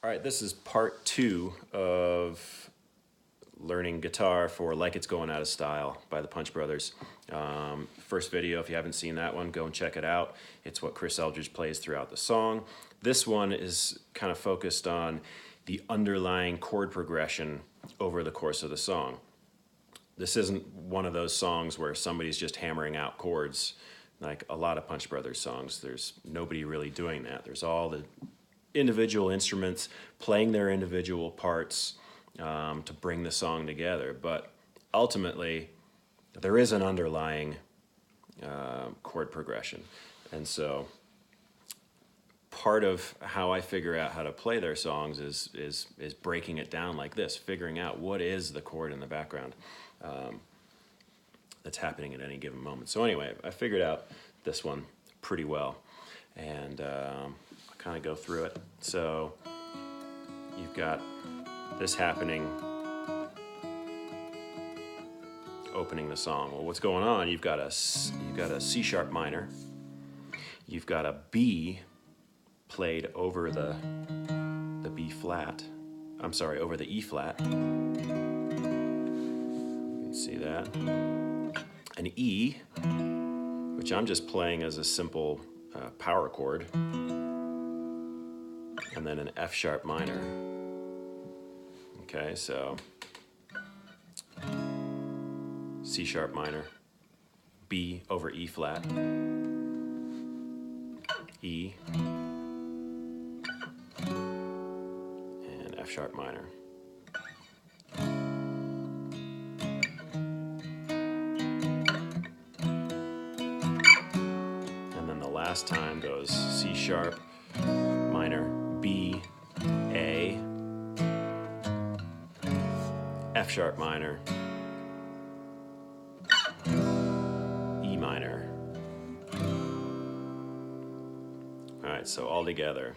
All right, this is part 2 of learning guitar for Like It's Going Out of Style by the Punch Brothers. First video, if you haven't seen that one, go and check it out. It's what Chris Eldridge plays throughout the song. This one is kind of focused on the underlying chord progression over the course of the song. This isn't one of those songs where somebody's just hammering out chords like a lot of Punch Brothers songs. There's nobody really doing that. There's all the individual instruments playing their individual parts to bring the song together, but ultimately there is an underlying chord progression, and so part of how I figure out how to play their songs is breaking it down like this, figuring out what is the chord in the background that's happening at any given moment. So anyway, I figured out this one pretty well, and kind of go through it. So you've got this happening opening the song. Well, what's going on? You've got a C sharp minor. You've got a B played over the B flat. I'm sorry, over the E flat. You can see that. An E, which I'm just playing as a simple power chord. And then an F sharp minor. Okay, so C sharp minor, B over E flat, E, and F sharp minor. And then the last time goes C sharp minor, B, A, F sharp minor, E minor. All right, so all together.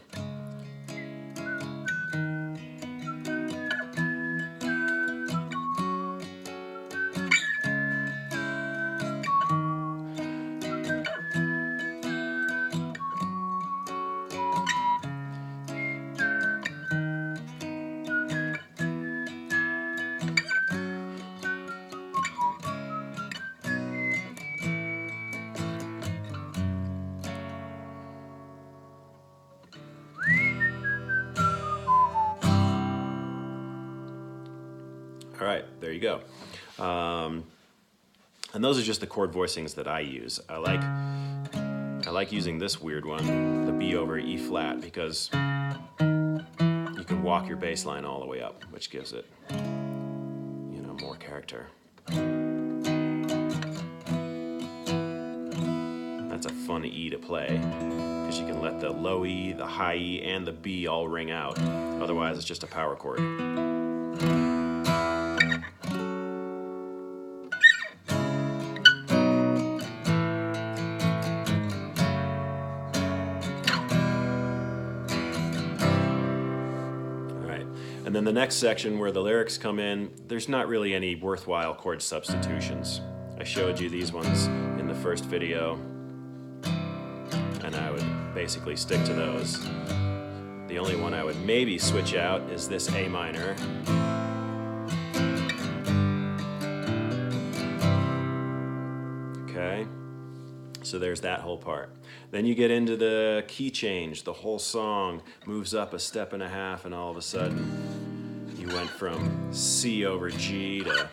All right, there you go. And those are just the chord voicings that I use. I like using this weird one, the B over E flat, because you can walk your bass line all the way up, which gives it, you know, more character. That's a fun E to play, because you can let the low E, the high E, and the B all ring out. Otherwise, it's just a power chord. And then the next section where the lyrics come in, there's not really any worthwhile chord substitutions. I showed you these ones in the first video, and I would basically stick to those. The only one I would maybe switch out is this A minor. Okay, so there's that whole part. Then you get into the key change. The whole song moves up a step and a half, and all of a sudden you went from C over G to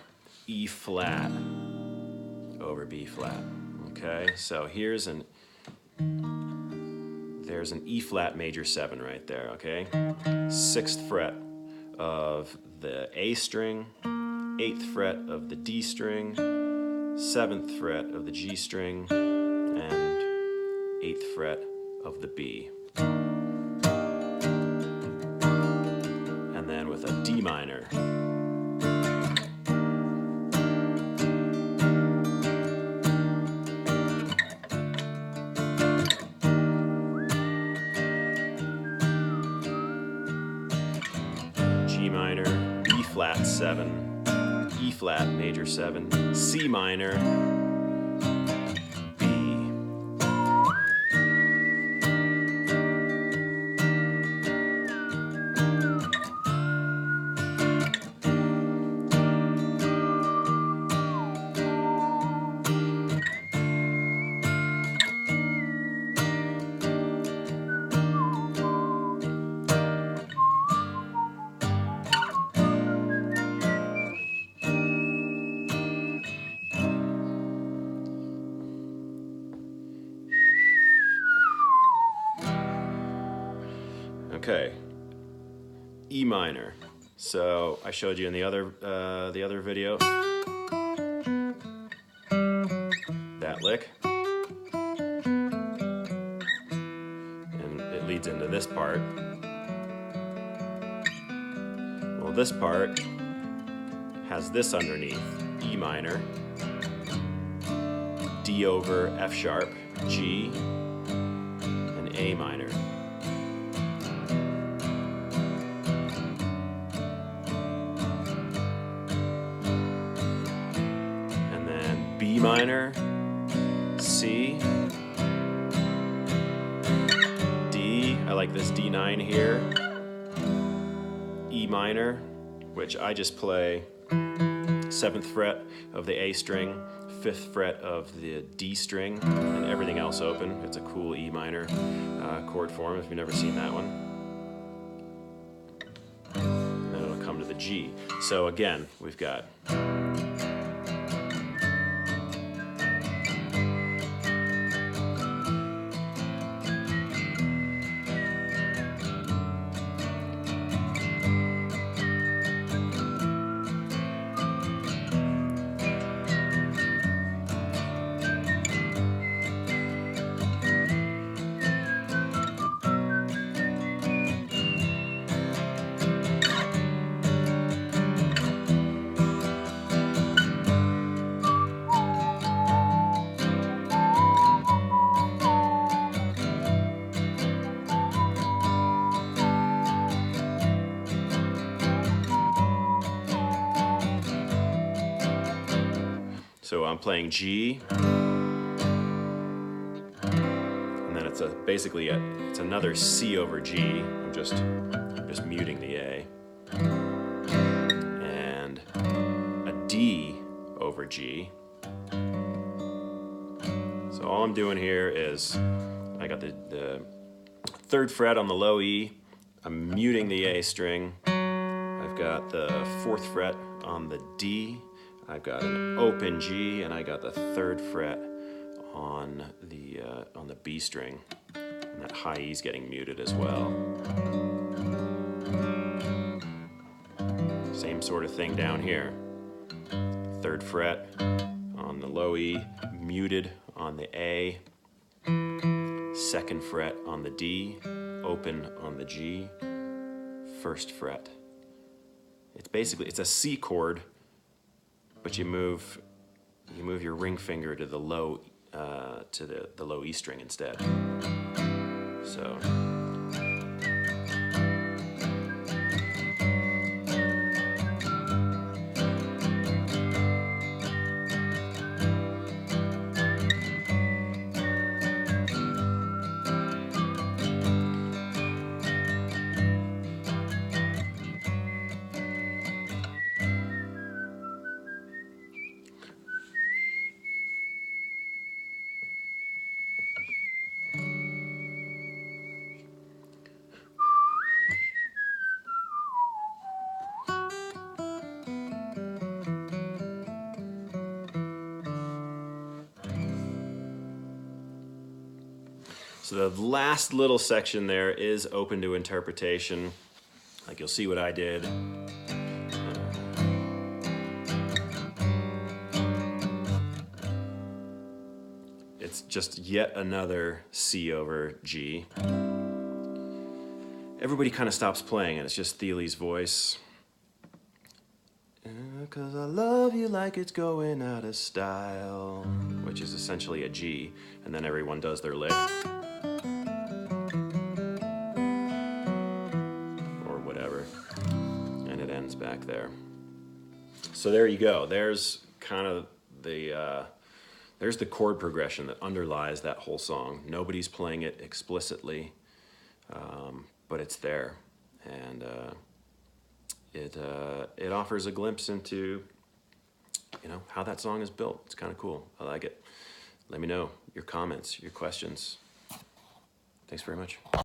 E flat over B flat. Okay, so there's an E flat major 7 right there, okay? 6th fret of the A string, 8th fret of the D string, 7th fret of the G string, and 8th fret of the B. And then with a D minor. G minor, B flat 7, E flat major 7, C minor, E minor. So I showed you in the other video that lick, and it leads into this part. Well, this part has this underneath: E minor, D over F sharp, G, and A minor. And then B minor, C, D, I like this D9 here, E minor, which I just play 7th fret of the A string, 5th fret of the D string, and everything else open. It's a cool E minor chord form if you've never seen that one. And then it'll come to the G. So again, we've got so I'm playing G, and then it's basically it's another C over G. I'm just muting the A, and a D over G. So all I'm doing here is I got the 3rd fret on the low E. I'm muting the A string. I've got the 4th fret on the D. I've got an open G, and I got the 3rd fret on the B string, and that high E's getting muted as well. Same sort of thing down here. 3rd fret on the low E, muted on the A, 2nd fret on the D, open on the G, 1st fret. It's a C chord, but you move your ring finger to the low the low E string instead. So So the last little section there is open to interpretation. Like, you'll see what I did. It's just yet another C over G. Everybody kind of stops playing, and it's just Thiele's voice. 'Cause I love you like it's going out of style, which is essentially a G, and then everyone does their lick. Or whatever. And it ends back there. So there you go. There's kind of there's the chord progression that underlies that whole song. Nobody's playing it explicitly, but it's there. And it offers a glimpse into, how that song is built. It's kind of cool. I like it. Let me know your comments, your questions. Thanks very much.